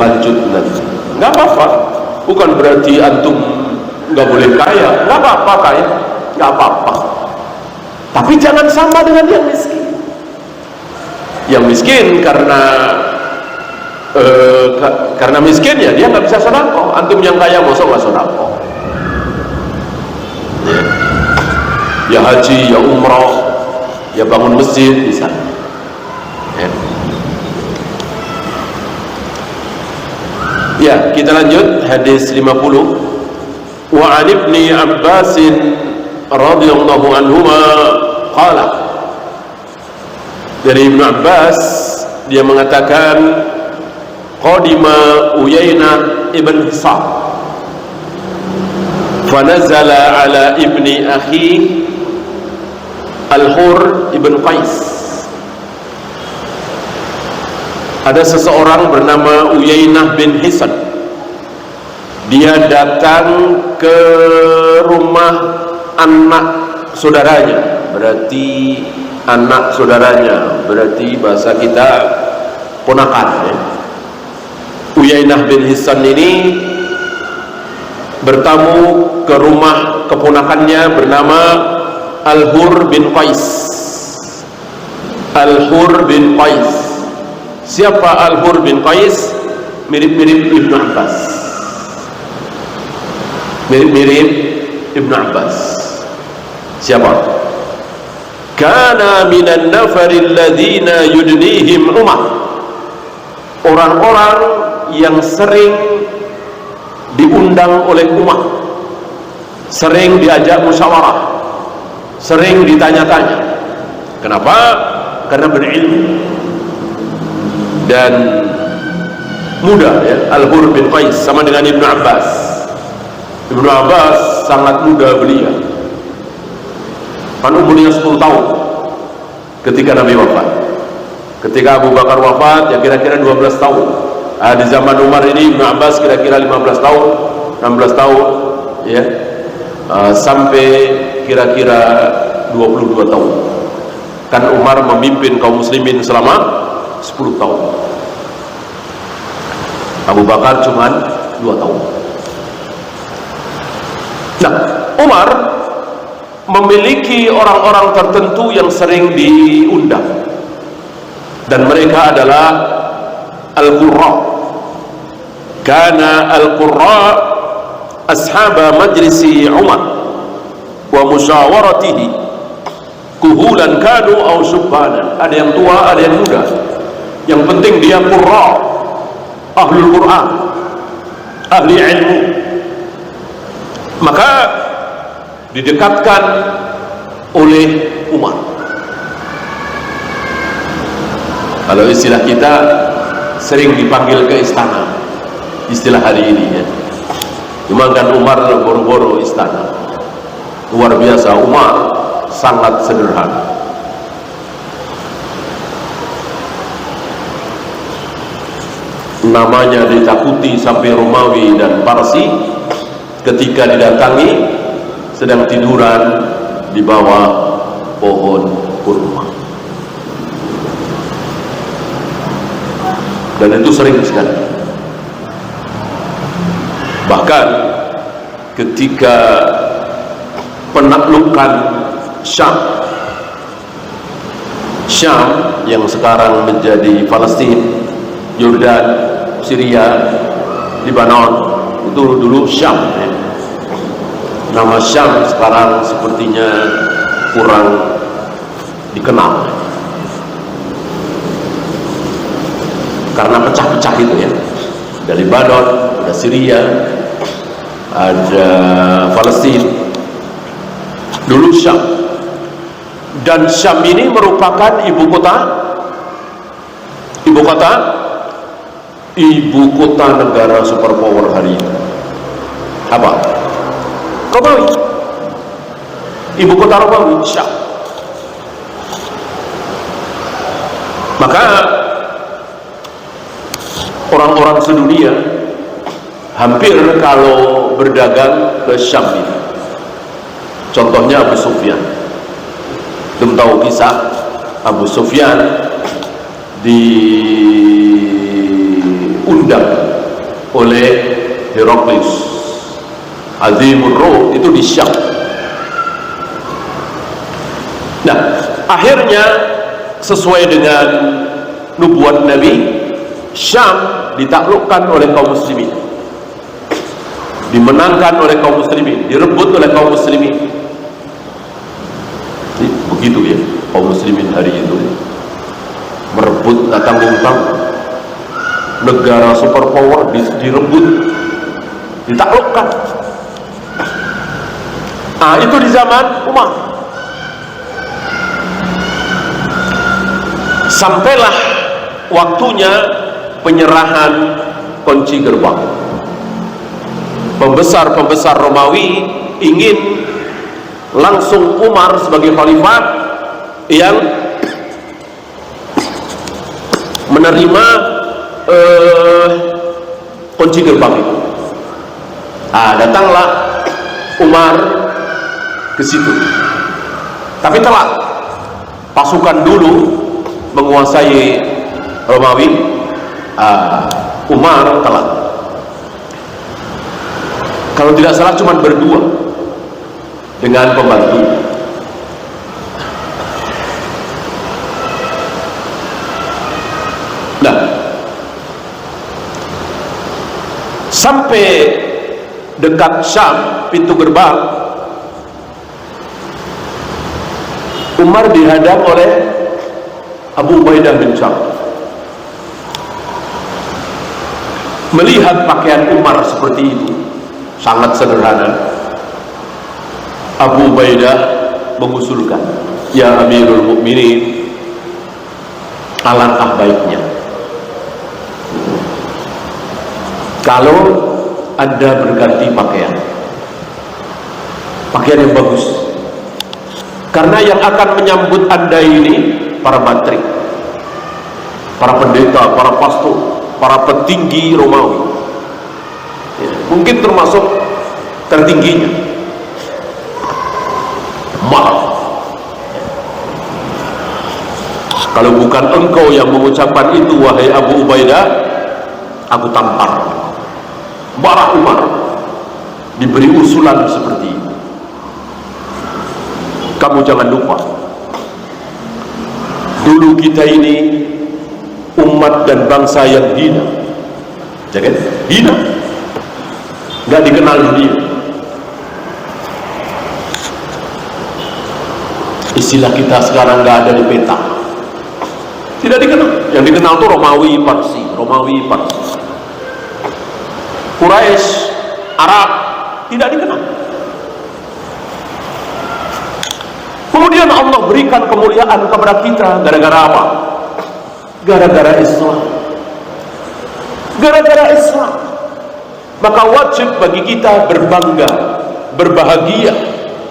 lanjut nanti. Nggak apa-apa, bukan berarti antum nggak boleh kaya, nggak apa-apa kaya, nggak apa-apa. Tapi jangan sama dengan yang miskin. Yang miskin karena miskin ya dia nggak bisa sedekah. Antum yang kaya masa nggak sedekah? Ya haji, ya umrah, ya bangun masjid bisa. Ya, kita lanjut hadis 50. Wa 'an Ibni Abbas radhiyallahu anhuma qala. Dari Ibnu Abbas dia mengatakan qadima Uyainah ibn Hisam fanazala ala ibni akhi Al-Hur ibn Qais. Ada seseorang bernama Uyainah bin Hisan. Dia datang ke rumah anak saudaranya, berarti anak saudaranya, berarti bahasa kita ponakan ya. Uyainah bin Hisan ini bertamu ke rumah keponakannya bernama Al-Hur bin Qais. Al-Hur bin Qais. Siapa Al-Hur bin Qais? Mirip-mirip Ibnu Abbas. Mirip-mirip Ibnu Abbas. Siapa? Kana minan nafari alladhina yudnihim Umar. Orang-orang yang sering diundang oleh Umar, sering diajak musyawarah, sering ditanya-tanya. Kenapa? Karena berilmu dan muda ya. Al-Hur bin Qais sama dengan Ibnu Abbas. Ibnu Abbas sangat muda belia, kan umurnya 10 tahun ketika Nabi wafat. Ketika Abu Bakar wafat ya kira-kira 12 tahun. Di zaman Umar ini Ibnu Abbas kira-kira 15 tahun 16 tahun ya, sampai kira-kira 22 tahun. Kan Umar memimpin kaum muslimin selama 10 tahun. Abu Bakar cuma 2 tahun. Nah, Umar memiliki orang-orang tertentu yang sering diundang, dan mereka adalah Al-Qurra. Kana Al-Qurra ashaba majlisi Umar wa musyawaratihi kuhulan kanu aw subbanan. Ada yang tua, ada yang muda. Yang penting dia qurra, ahlul Quran, ahli ilmu. Maka didekatkan oleh Umar. Kalau istilah kita sering dipanggil ke istana, istilah hari ini ya. Cuma kan Umar boro-boro istana. Luar biasa, Umar sangat sederhana. Namanya ditakuti sampai Romawi dan Parsi ketika didatangi sedang tiduran di bawah pohon kurma. Dan itu sering sekali. Bahkan ketika penaklukan Syam yang sekarang menjadi Palestina, Yordan, Syria, Lebanon, itu dulu Syam ya. Nama Syam sekarang sepertinya kurang dikenal karena pecah-pecah itu ya. Ada Lebanon, ada Syria, ada Palestina, dulu Syam. Dan Syam ini merupakan ibu kota negara superpower hari ini. Apa? Romawi. Ibu kota Romawi, Syam. Maka orang-orang sedunia hampir kalau berdagang ke Syam ini. Contohnya Abu Sufyan. Belum tahu kisah Abu Sufyan diundang oleh Heraklius Azimur Rum, itu di Syam. Nah, akhirnya sesuai dengan nubuat Nabi, Syam ditaklukkan oleh kaum muslimin, dimenangkan oleh kaum muslimin, direbut oleh kaum muslimin. Begitu ya kaum muslimin hari itu, merebut, tak tanggung-tanggung, negara superpower direbut, ditaklukkan. Nah, itu di zaman Umar. Sampailah waktunya penyerahan kunci gerbang. Pembesar-pembesar Romawi ingin langsung Umar sebagai khalifah yang menerima kunci gerbang itu. Datanglah Umar ke situ, tapi telat. Pasukan dulu menguasai Romawi, Umar telat. Kalau tidak salah cuma berdua dengan pembantu. Nah, sampai dekat Syam, pintu gerbang, Umar dihadang oleh Abu Ubaidah bin Jarrah. Melihat pakaian Umar seperti itu, sangat sederhana, Abu Ubaidah mengusulkan, "Ya Amirul Mukminin, alangkah baiknya kalau Anda berganti pakaian yang bagus, karena yang akan menyambut Anda ini para mantri, para pendeta, para pastor, para petinggi Romawi, mungkin termasuk tertingginya. Maaf, kalau bukan engkau yang mengucapkan itu, wahai Abu Ubaidah, aku tampar." Marah Umar, diberi usulan seperti ini. Kamu jangan lupa, dulu kita ini umat dan bangsa yang hina, jangan hina, nggak dikenal dunia. Istilah kita sekarang nggak ada di peta, tidak dikenal. Yang dikenal itu Romawi Parsi, Quraisy, Arab, tidak dikenal. Kemudian Allah berikan kemuliaan kepada kita gara-gara apa? Gara-gara Islam. Gara-gara Islam. Maka wajib bagi kita berbangga, berbahagia,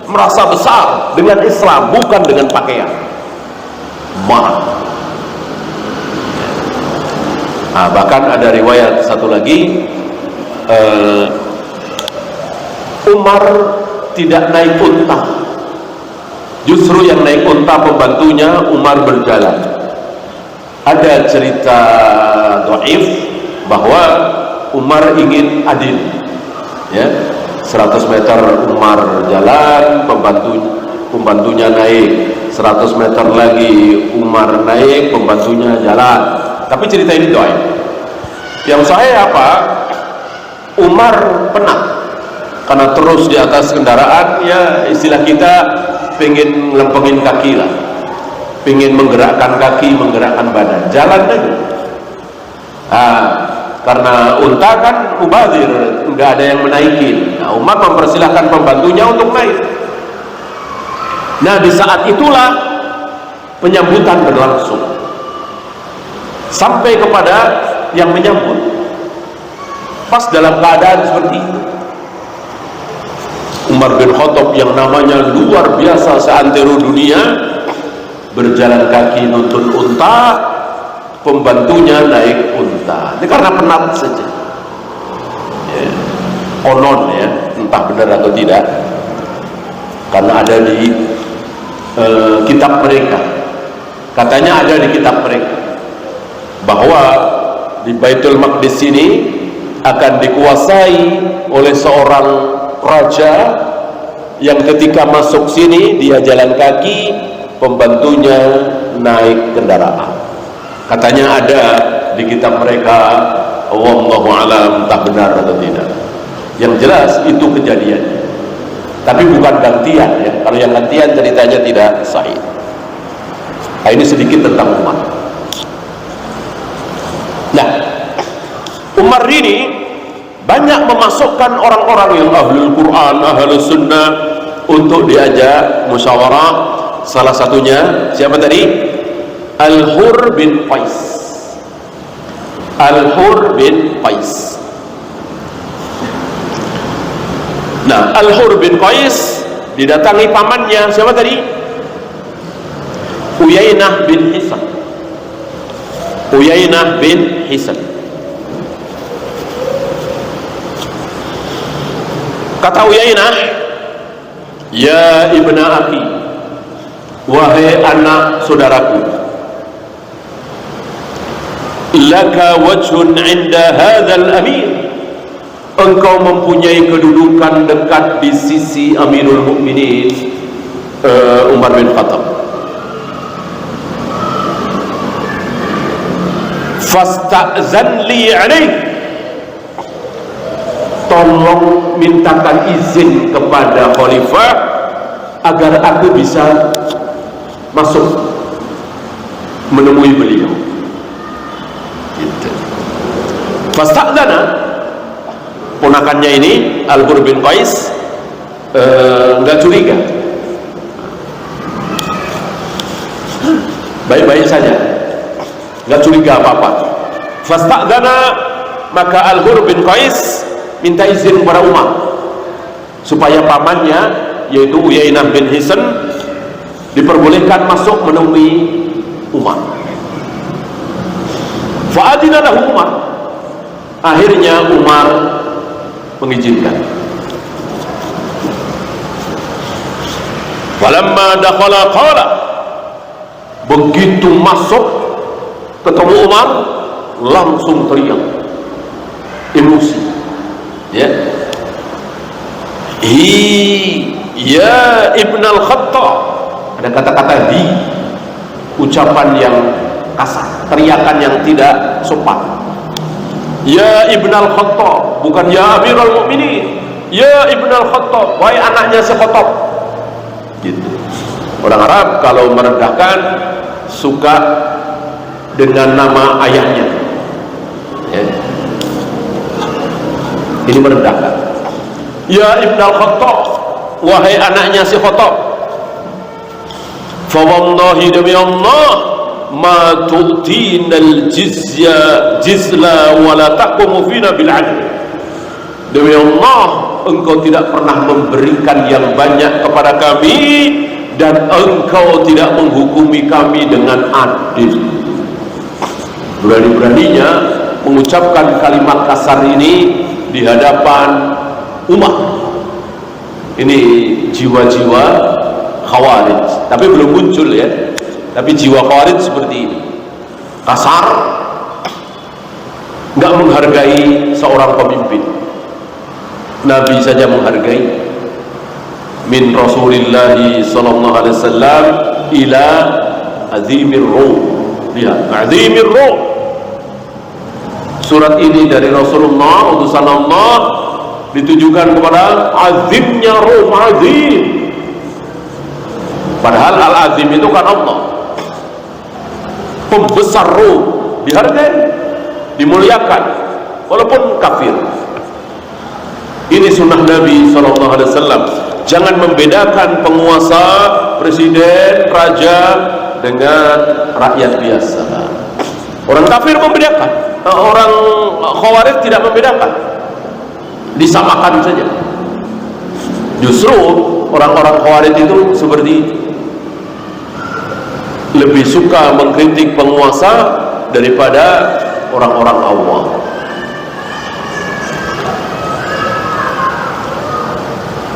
merasa besar dengan Islam, bukan dengan pakaian. Bahkan ada riwayat satu lagi, Umar tidak naik unta, justru yang naik unta pembantunya. Umar berjalan. Ada cerita dhaif bahwa Umar ingin adil, ya, 100 meter Umar jalan, pembantunya naik, 100 meter lagi Umar naik, pembantunya jalan. Tapi cerita ini dhaif. Yang saya apa? Umar penat karena terus di atas kendaraan, ya istilah kita pengen lempengin kaki lah, pengen menggerakkan kaki, menggerakkan badan, jalan aja. Karena unta kan mubazir, nggak ada yang menaikin. Umar mempersilahkan pembantunya untuk naik. Nah, di saat itulah penyambutan berlangsung sampai kepada yang menyambut. Pas dalam keadaan seperti itu, Umar bin Khattab yang namanya luar biasa seantero dunia, berjalan kaki nuntun unta, pembantunya naik unta. Ini karena penat saja, ya, konon ya, entah benar atau tidak, karena ada di kitab mereka, katanya ada di kitab mereka bahwa di Baitul Maqdis ini akan dikuasai oleh seorang raja yang ketika masuk sini dia jalan kaki, pembantunya naik kendaraan. Katanya ada di kitab mereka, wallahu alam, tak benar atau tidak. Yang jelas itu kejadiannya, tapi bukan gantian ya. Kalau yang gantian ceritanya tidak sahih. Nah, ini sedikit tentang Umar. Nah, Umar ini banyak memasukkan orang-orang yang ahlul Quran, ahlus sunnah untuk diajak musyawarah. Salah satunya siapa tadi? Al-Hur bin Qais. Al-Hur bin Qais. Nah, Al-Hur bin Qais didatangi pamannya siapa tadi? Uyainah bin Hisan. Uyainah bin Hisan. Kata Uyainah, ya ibna akhi, wahai anak saudaraku, laka wajhun inda hadzal amir, engkau mempunyai kedudukan dekat di sisi Amirul Mukminin Umar bin Khattab. Fasta'zan li alaih, tolong mintakan izin kepada khalifah agar aku bisa masuk menemui beliau. Fasta'zana, ponakannya ini Al-Hur bin Qais enggak curiga, baik-baik saja, enggak curiga apa-apa. Fasta'zana, maka Al-Hur bin Qais minta izin kepada Umar supaya pamannya yaitu Uyainah bin Hisan diperbolehkan masuk menemui Umar. Fa'adina lahu Umar, akhirnya Umar mengizinkan. Walamma dakhala qala, begitu masuk ketemu Umar langsung teriak emosi, ya, ya Ibn al-Khattab, ada kata-kata di, ucapan yang kasar, teriakan yang tidak sopan. Ya Ibn al-Khattab, bukan ya Amirul Mukminin, ya Ibn al-Khattab, wahai anaknya si Khattab, gitu. Orang Arab kalau merendahkan suka dengan nama ayahnya, ya. Ini merendahkan. Ya Ibn al-Khattab, wahai anaknya si Khattab, fa wallahi, demi Allah, ma tu'tinal jizla wa la tahkumu fina bil 'adl. Demi Allah, engkau tidak pernah memberikan yang banyak kepada kami dan engkau tidak menghukumi kami dengan adil. Berani-beraninya mengucapkan kalimat kasar ini di hadapan umat. Ini jiwa-jiwa Khawarij, tapi belum muncul ya. Tapi jiwa Khawarij seperti ini, kasar, nggak menghargai seorang pemimpin. Nabi saja menghargai. Min Rasulillahi sallallahu alaihi wasallam ila azimir ruh. Lihat, azimir ruh. Surat ini dari Rasulullah, utusan Allah, ditujukan kepada azimnya ruh, azim. Padahal al-azim itu kan Allah, pembesar ruh, dihargai, dimuliakan walaupun kafir. Ini sunnah Nabi SAW. Jangan membedakan penguasa, presiden, raja dengan rakyat biasa. Orang kafir membedakan, orang Khawarij tidak membedakan, disamakan saja. Justru orang-orang Khawarij itu seperti lebih suka mengkritik penguasa daripada orang-orang awam.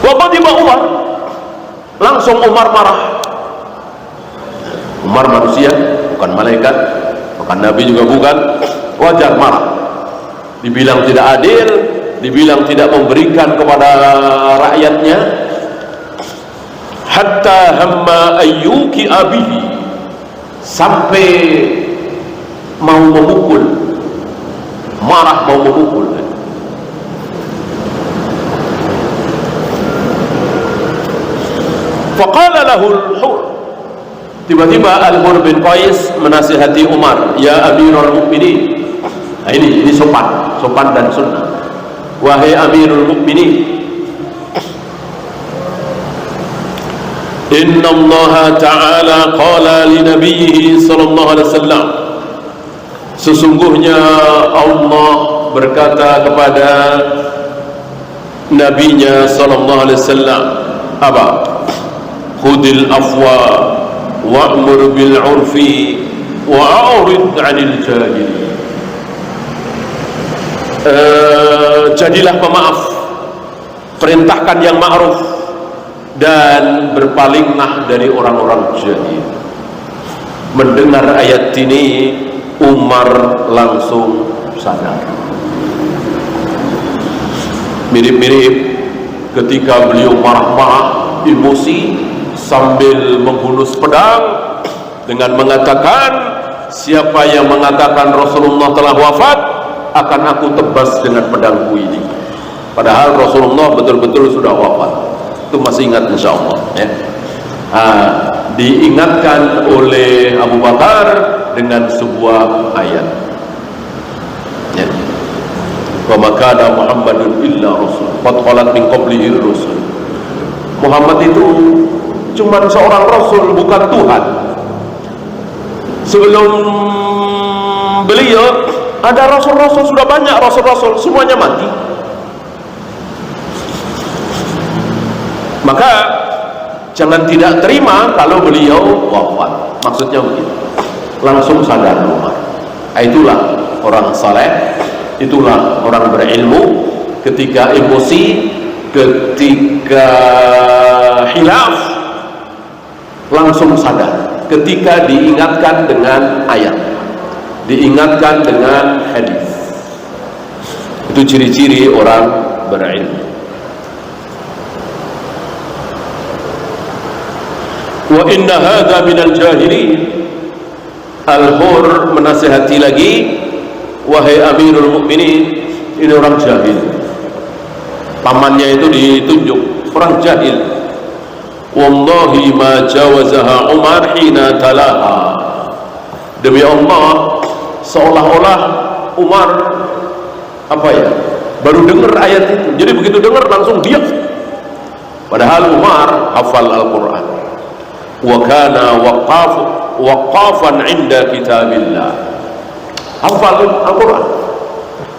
Waktu tiba Umar, langsung Umar marah. Umar manusia, bukan malaikat, bukan Nabi juga bukan, wajar marah. dibilang tidak adil, dibilang tidak memberikan kepada rakyatnya. Hatta hamma ayyuki abihi, sampai mau memukul, marah mau memukul. Faqala lahu al-Hur, tiba-tiba Al-Hur bin Qais menasihati Umar, ya Amirul Mukminin. Nah, ini sopan dan sunnah. Wahai Amirul Mukminin, Inna Allah Ta'ala qala li nabiyhi sallallahu alaihi wasallam, sesungguhnya Allah berkata kepada nabinya sallallahu alaihi wasallam, apa? Khudil afwa wa'mur bil urfi wa'arid 'anil jahilin. Jadilah pemaaf, perintahkan yang ma'ruf, dan berpalinglah dari orang-orang jahil. Mendengar ayat ini, Umar langsung sadar. Mirip-mirip ketika beliau marah-marah, emosi, sambil menghunus pedang dengan mengatakan, siapa yang mengatakan Rasulullah telah wafat, akan aku tebas dengan pedangku ini. Padahal Rasulullah betul-betul sudah wafat. Itu masih ingat insyaallah ya. Diingatkan oleh Abu Bakar dengan sebuah ayat ya. Wa ma kana Muhammadun illa rasul qad khalat min qablihi rusul. Muhammad itu cuma seorang rasul, bukan Tuhan. Sebelum beliau ada rasul-rasul, sudah banyak rasul-rasul, semuanya mati. Maka jangan tidak terima kalau beliau wafat. Maksudnya begitu. Langsung sadar Umar. Itulah orang saleh, itulah orang berilmu. Ketika emosi, ketika khilaf, langsung sadar. Ketika diingatkan dengan ayat, diingatkan dengan hadis. Itu ciri-ciri orang berilmu. Wa inna hadza minal jahilin. Al-Hur menasihati lagi, wahai Amirul Mukminin, ini orang jahil. Pamannya itu ditunjuk orang jahil. Wallahi ma jawazaha Umar hina talaha. Demi Allah, seolah-olah Umar baru dengar ayat itu. Jadi begitu dengar langsung diam. Padahal Umar hafal Al-Quran. Wa kana waqafan 'inda kitabillah. Hafal Al-Quran.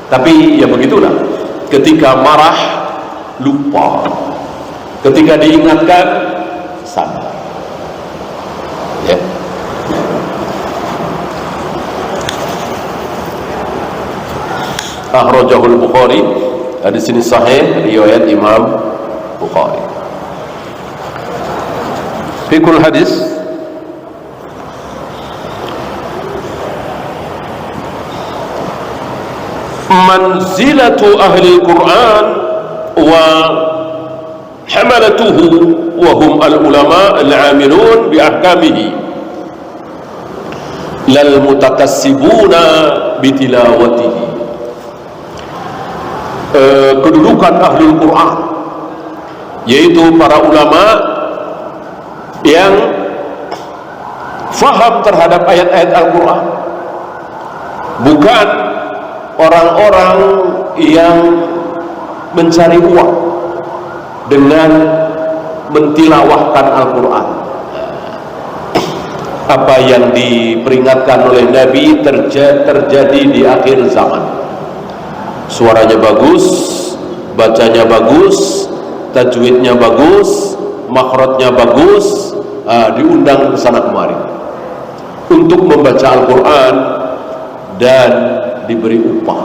Tapi ya begitulah. Ketika marah lupa. Ketika diingatkan sadar. Ya. Akhrajahul Bukhari, hadis ini sahih riwayat Imam Bukhari. Fikul hadis, manzilatu ahli Quran wa hamalatuhu wa hum al-ulama al-amilun bi ahkamihi lal mutakassibuna bi tilawatihi. Kedudukan ahli Quran, yaitu para ulama yang faham terhadap ayat-ayat Al-Quran, bukan orang-orang yang mencari uang dengan mentilawahkan Al-Quran. Apa yang diperingatkan oleh Nabi terjadi di akhir zaman. Suaranya bagus, bacanya bagus, tajwidnya bagus, makhrajnya bagus, diundang ke sana kemari untuk membaca Al-Quran dan diberi upah.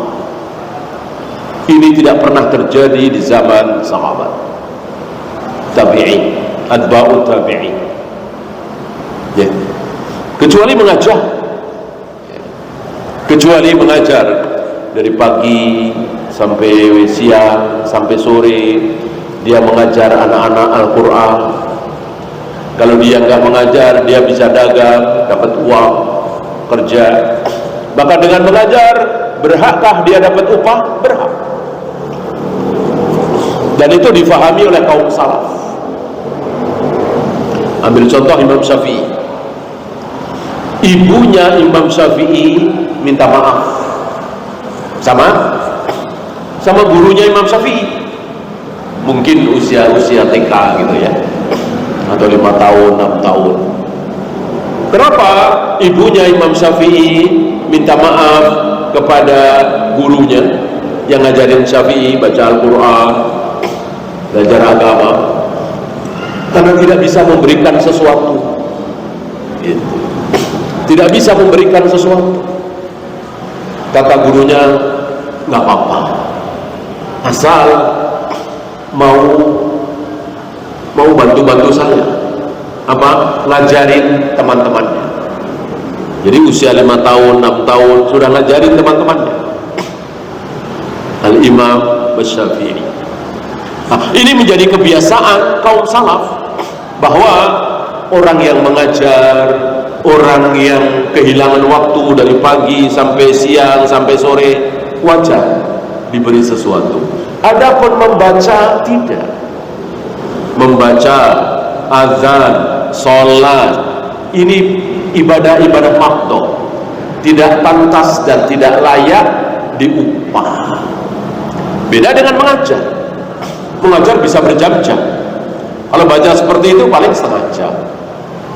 Ini tidak pernah terjadi di zaman sahabat, tabi'in, atba'ut tabi'in, ya. Kecuali mengajar, dari pagi sampai siang, sampai sore dia mengajar anak-anak Al-Quran. Kalau dia nggak mengajar, dia bisa dagang, dapat uang, kerja. Bahkan dengan mengajar, berhakkah dia dapat upah? Berhak. Dan itu difahami oleh kaum salaf. Ambil contoh Imam Syafi'i. Ibunya Imam Syafi'i minta maaf sama gurunya Imam Syafi'i. Mungkin usia TK gitu ya, atau 5 tahun, 6 tahun. Kenapa ibunya Imam Syafi'i minta maaf kepada gurunya yang ngajarin Syafi'i baca Al-Quran, belajar agama? Karena tidak bisa memberikan sesuatu. Tidak bisa memberikan sesuatu. Kata gurunya, nggak apa-apa, asal mau bantu-bantu saya, ngajarin teman-temannya. Jadi usia 5 tahun, 6 tahun sudah ngajarin teman-temannya. Al-Imam Syafi'i. Ini menjadi kebiasaan kaum salaf, bahwa orang yang mengajar, orang yang kehilangan waktu dari pagi sampai siang sampai sore, wajar diberi sesuatu. Adapun membaca, tidak. Membaca, azan, sholat, ini ibadah-ibadah makdo, tidak pantas dan tidak layak diupah. Beda dengan mengajar. Mengajar bisa berjam-jam. Kalau baca seperti itu paling setengah jam.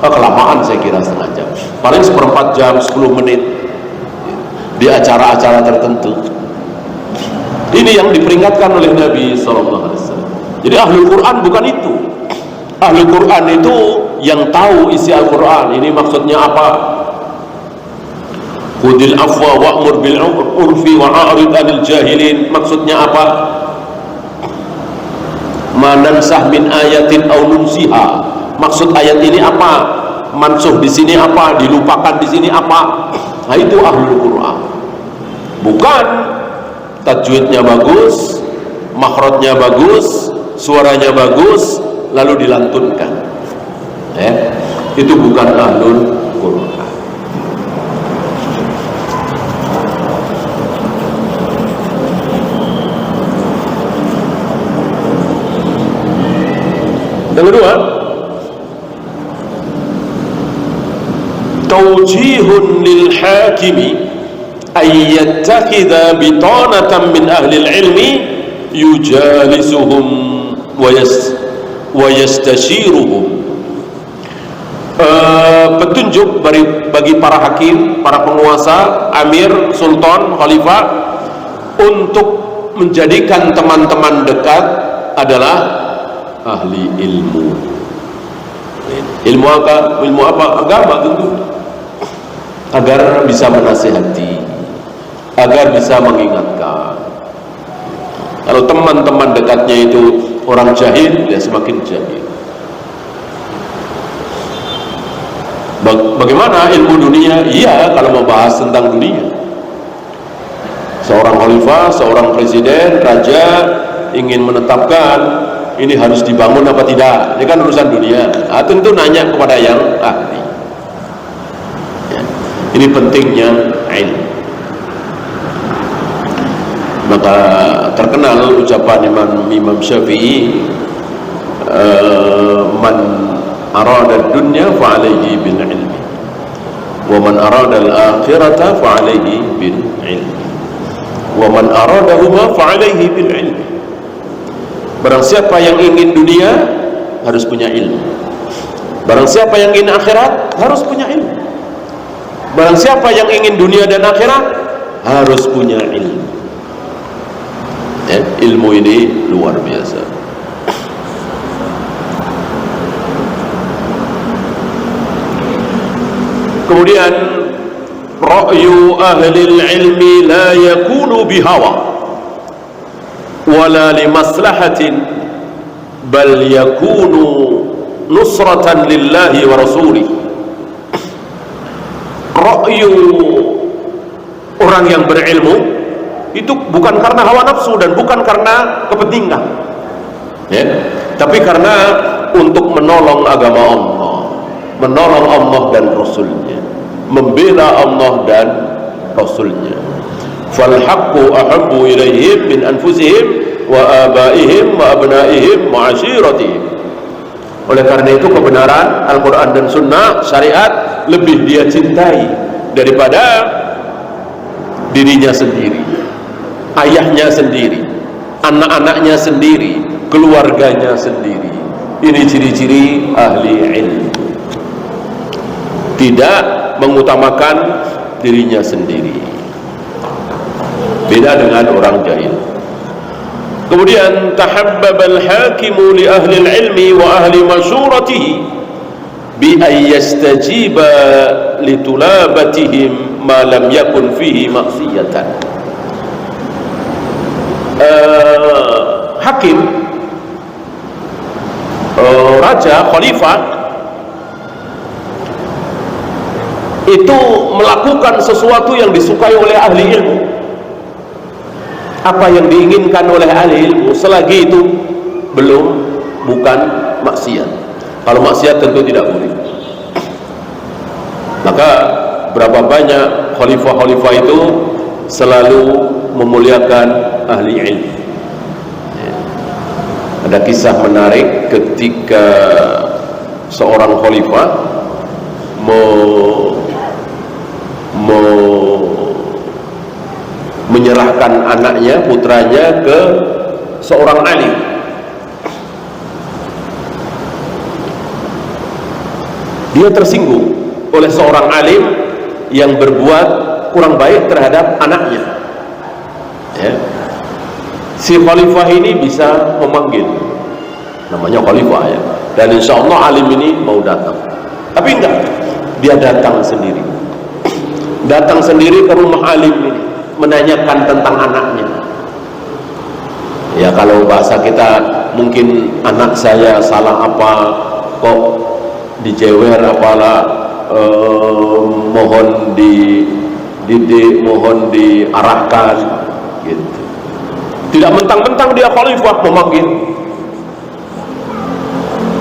Kelamaan saya kira setengah jam. Paling 1/4 jam, 10 menit di acara-acara tertentu. Ini yang diperingatkan oleh Nabi SAW. Jadi Ahlul Quran bukan itu. Ahlul Quran itu yang tahu isi Al-Quran. Ini maksudnya apa? Khudil afwa wa'mur bil urfi wa'arid anil jahilin. Maksudnya apa? Manansah min ayatin aw nunsiha. Maksud ayat ini apa? Mansuh di sini apa? Dilupakan di sini apa? Nah, itu Ahlul Quran. Bukan tajwidnya bagus, makhrajnya bagus, suaranya bagus, lalu dilantunkan. Itu bukan Ahlul Quran. Yang kedua, tawjihun lil hakimi ay yattakhidha bitanatan min ahli al-ilmi yujalisuhum wa yastashiruhum. Petunjuk bagi para hakim, para penguasa, amir, sultan, khalifah, untuk menjadikan teman-teman dekat adalah ahli ilmu. Ilmu apa? Agama tentu. Agar bisa menasihati, agar bisa mengingatkan. Kalau teman-teman dekatnya itu orang jahil, dia semakin jahil. Bagaimana ilmu dunia? Iya, kalau membahas tentang dunia. Seorang khalifah, seorang presiden, raja ingin menetapkan ini harus dibangun apa tidak. Ini kan urusan dunia. Tentu nanya kepada yang ahli. Ini pentingnya ilmu. Maka terkenal ucapan Imam Syafi'i, man arada dunya fa'alaihi bil ilmi wa man arada al-akhirata fa'alaihi bil ilmi wa man aradahuma fa'alaihi bil ilmi. Barang siapa yang ingin dunia harus punya ilmu. Barang siapa yang ingin akhirat harus punya ilmu. Barang siapa yang ingin dunia dan akhirat harus punya ilmu. Ilmu ini luar biasa. Kemudian ra'yu ahli ilmi la yakunu bihawa wala limaslahatin bal yakunu nusratan lillahi wa rasulih. Ra'yu orang yang berilmu itu bukan karena hawa nafsu dan bukan karena kepentingan, ya, tapi karena untuk menolong agama Allah, menolong Allah dan Rasulnya, membela Allah dan Rasulnya. Fal haqqu ahabbu ilaihim min anfusihim wa abaihim wa abnaihim wa ashiratihim. Oleh karena itu kebenaran Al-Quran dan Sunnah syariat lebih dia cintai daripada dirinya sendiri, ayahnya sendiri, anak-anaknya sendiri, keluarganya sendiri. Ini ciri-ciri ahli ilmu, tidak mengutamakan dirinya sendiri, beda dengan orang jahil. Kemudian tahabbabal hakimu li ahli ilmi wa ahli masyuratihi bi ay yastajiba li tulabatihim ma lam yakun fihi maksiyatan. Hakim, raja, khalifah itu melakukan sesuatu yang disukai oleh ahli ilmu. Apa yang diinginkan oleh ahli ilmu selagi itu bukan maksiat. Kalau maksiat tentu tidak boleh. Maka berapa banyak khalifah-khalifah itu selalu memuliakan ahli ilmu. Ada kisah menarik ketika seorang khalifah menyerahkan anaknya, putranya ke seorang alim. Dia tersinggung oleh seorang alim yang berbuat kurang baik terhadap anaknya, ya. Si khalifah ini bisa memanggil, namanya khalifah, ya, dan insya Allah alim ini mau datang. Tapi enggak, dia datang sendiri ke rumah alim ini, menanyakan tentang anaknya. Ya, kalau bahasa kita mungkin anak saya salah apa kok dijewer, apalah, mohon dididik, mohon diarahkan gitu. Tidak mentang-mentang dia khalifah memanggil,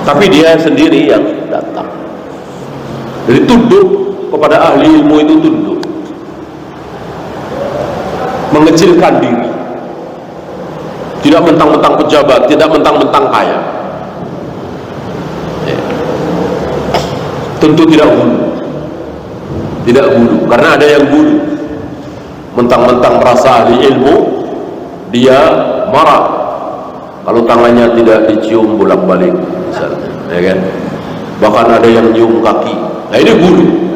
tapi dia sendiri yang datang. Jadi tunduk kepada ahli ilmu itu, tunduk, mengecilkan diri, tidak mentang-mentang pejabat, tidak mentang-mentang kaya, ya. Tentu tidak bulu, karena ada yang bulu, mentang-mentang merasa ahli ilmu, dia marah kalau tangannya tidak dicium bolak-balik misalnya, ya kan? Bahkan ada yang nyium kaki. Nah, ini bulu.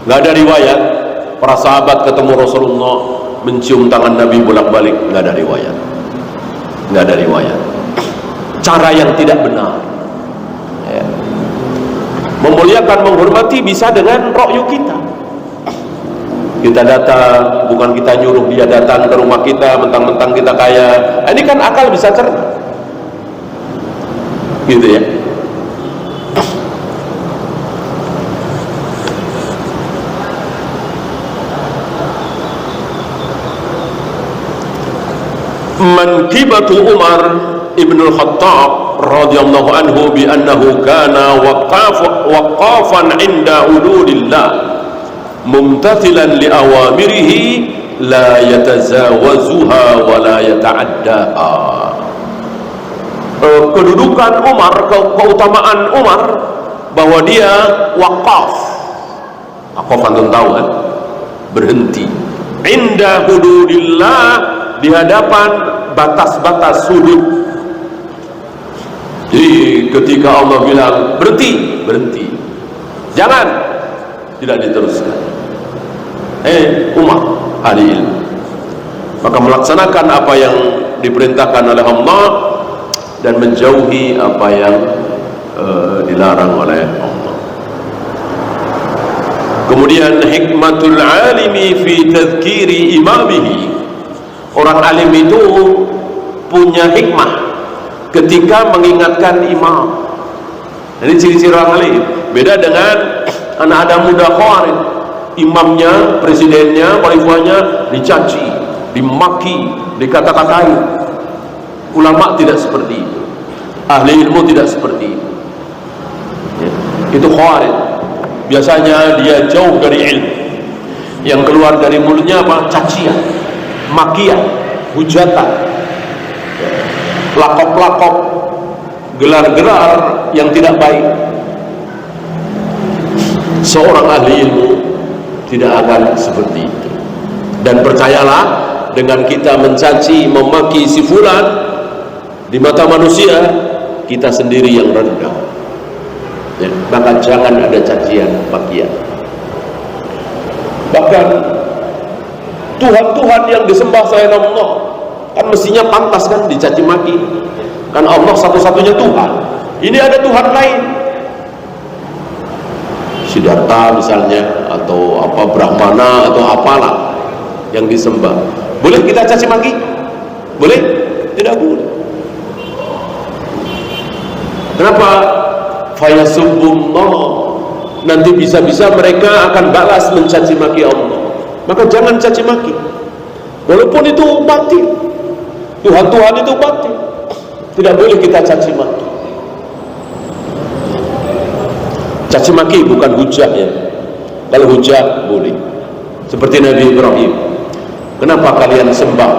Nggak ada riwayat para sahabat ketemu Rasulullah mencium tangan Nabi bolak-balik, nggak ada riwayat. Cara yang tidak benar, ya. Memuliakan, menghormati bisa dengan ra'yu kita. Kita datang, bukan kita nyuruh dia datang ke rumah kita mentang-mentang kita kaya. Ini kan akal bisa cerna, gitu ya. Mankibatu Umar ibn al-Khattab radhiyallahu anhu bi annahu kana waqafan inda hududillah mumtathilan li awamirihi la yatazawazuha wa la yata'addaha. Kedudukan Umar, keutamaan Umar, bahwa dia waqaf. Waqaf antum tahu kan? Berhenti. Inda hududillah, di hadapan batas-batas sudut. Jadi ketika Allah bilang berhenti, jangan, tidak diteruskan. Umar ahli ilmu, maka melaksanakan apa yang diperintahkan oleh Allah dan menjauhi apa yang dilarang oleh Allah. Kemudian hikmatul alimi fi tadhkiri imamihi. Orang alim itu punya hikmah ketika mengingatkan imam. Ini ciri-ciri orang alim. Beda dengan anak-anak muda khawarij, imamnya, presidennya, khalifahnya dicaci, dimaki, dikata-katai. Ulama tidak seperti itu, ahli ilmu tidak seperti itu. Ya. Itu khawarij. Biasanya dia jauh dari ilmu, yang keluar dari mulutnya apa? Cacian, makian, hujatan, lakop-lakop, gelar-gelar yang tidak baik. Seorang ahli ilmu tidak akan seperti itu. Dan percayalah, dengan kita mencaci, memaki si fulan di mata manusia, kita sendiri yang rendah. Ya, maka jangan ada cacian, makian. Bahkan Tuhan-Tuhan yang disembah selain Allah kan mestinya pantas kan dicaci maki, kan Allah satu-satunya Tuhan. Ini ada Tuhan lain, Siddhartha misalnya, atau apa Brahmana, atau apalah yang disembah. Boleh kita caci maki? Boleh? Tidak boleh. Kenapa? Fayasubbullah, nanti bisa-bisa mereka akan balas mencaci maki Allah. Maka jangan caci maki, walaupun itu batil. Tuhan-Tuhan itu batil, tidak boleh kita caci maki. Caci maki bukan hujah ya. Kalau hujah boleh, seperti Nabi Ibrahim. Kenapa kalian sembah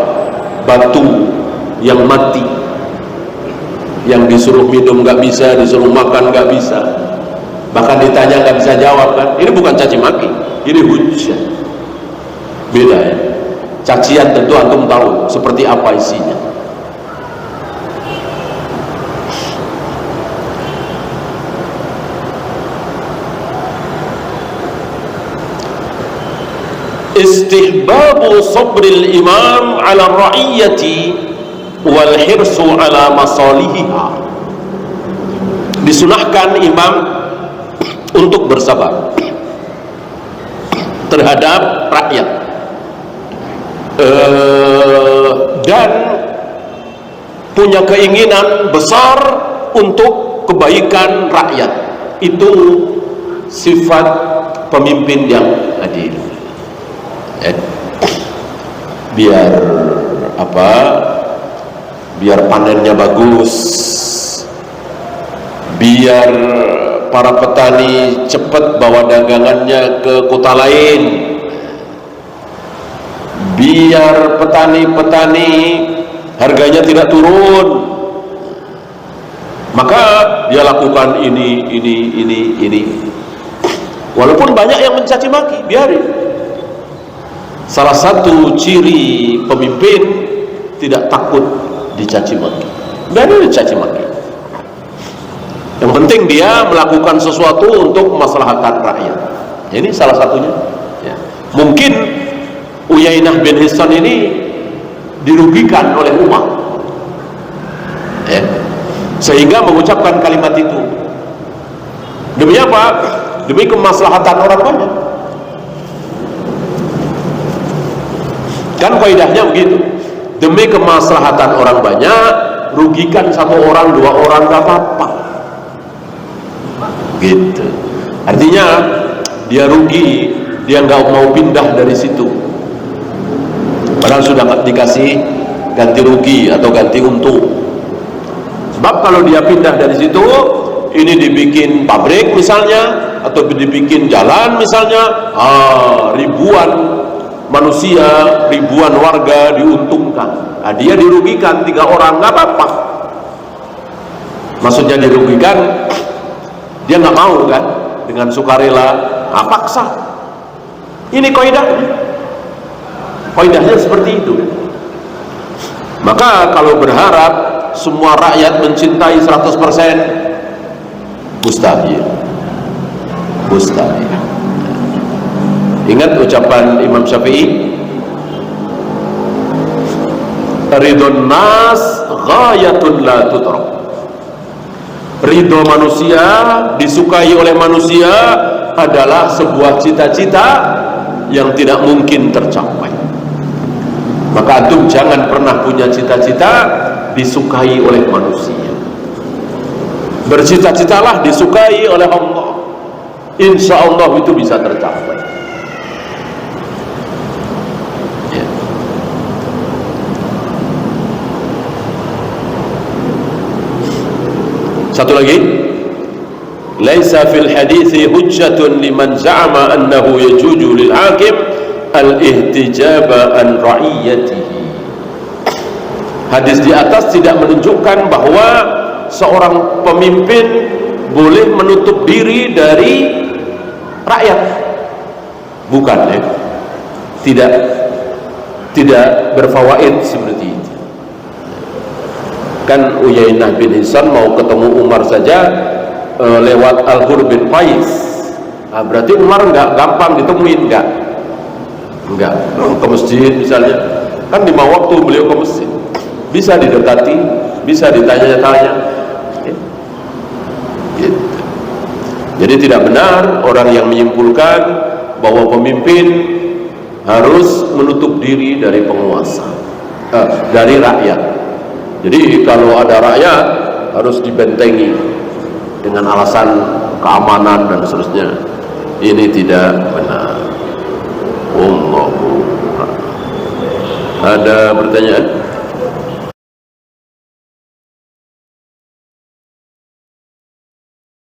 batu yang mati, yang disuruh minum nggak bisa, disuruh makan nggak bisa, bahkan ditanya nggak bisa jawab kan? Ini bukan caci maki, ini hujah. Beda ya. Cacian tentu antum tahu seperti apa isinya. Istihbabu sabril imam ala ra'iyyati wal hirsu ala masalihiha. Disunahkan imam untuk bersabar terhadap rakyat, dan punya keinginan besar untuk kebaikan rakyat. Itu sifat pemimpin yang adil. Biar apa? Biar panennya bagus, biar para petani cepat bawa dagangannya ke kota lain, biar petani-petani harganya tidak turun, maka dia lakukan ini. Walaupun banyak yang mencaci maki, biarin. Salah satu ciri pemimpin tidak takut dicaci maki. Biarin dicaci maki. Yang penting dia melakukan sesuatu untuk kemaslahatan rakyat. Ini salah satunya. Ya. Mungkin Uyainah bin Hissan ini dirugikan oleh umat, ya, sehingga mengucapkan kalimat itu. Demi apa? Demi kemaslahatan orang banyak. Kan kaidahnya begitu. Demi kemaslahatan orang banyak, rugikan satu orang, dua orang gak apa-apa. Gitu. Artinya dia rugi, dia nggak mau pindah dari situ. Padahal sudah dikasih ganti rugi atau ganti untung. Sebab kalau dia pindah dari situ, ini dibikin pabrik misalnya, atau dibikin jalan misalnya, ribuan manusia, ribuan warga diuntungkan. Nah, dia dirugikan 3 orang, nggak apa-apa. Maksudnya dirugikan, dia nggak mau kan, dengan sukarela, paksa. Ini kaidahnya seperti itu. Maka kalau berharap semua rakyat mencintai 100%, mustahil. Ingat ucapan Imam Syafi'i, ridhon nas ghayatun la tudrak. Ridho manusia, disukai oleh manusia adalah sebuah cita-cita yang tidak mungkin tercapai. Maka antum jangan pernah punya cita-cita disukai oleh manusia. Bercita-citalah disukai oleh Allah. Insya Allah itu bisa tercapai. Ya. Satu lagi, laisa fil hadithi hujjatun liman za'ama annahu yajuju lil hakim al-ihtijaba an ra'iyatihi. Hadis di atas tidak menunjukkan bahwa seorang pemimpin boleh menutup diri dari rakyat. Bukan, ya. Tidak berfawaid seperti itu. Kan Uyainah bin Hisan mau ketemu Umar saja lewat Al-Hur bin Qais. Nah, berarti Umar nggak gampang ditemuin, nggak ke masjid misalnya, kan 5 waktu beliau ke masjid, bisa didekati, bisa ditanya-tanya, gitu. Jadi tidak benar orang yang menyimpulkan bahwa pemimpin harus menutup diri dari penguasa, dari rakyat. Jadi kalau ada rakyat harus dibentengi dengan alasan keamanan dan seterusnya. Ini tidak benar. Ada pertanyaan?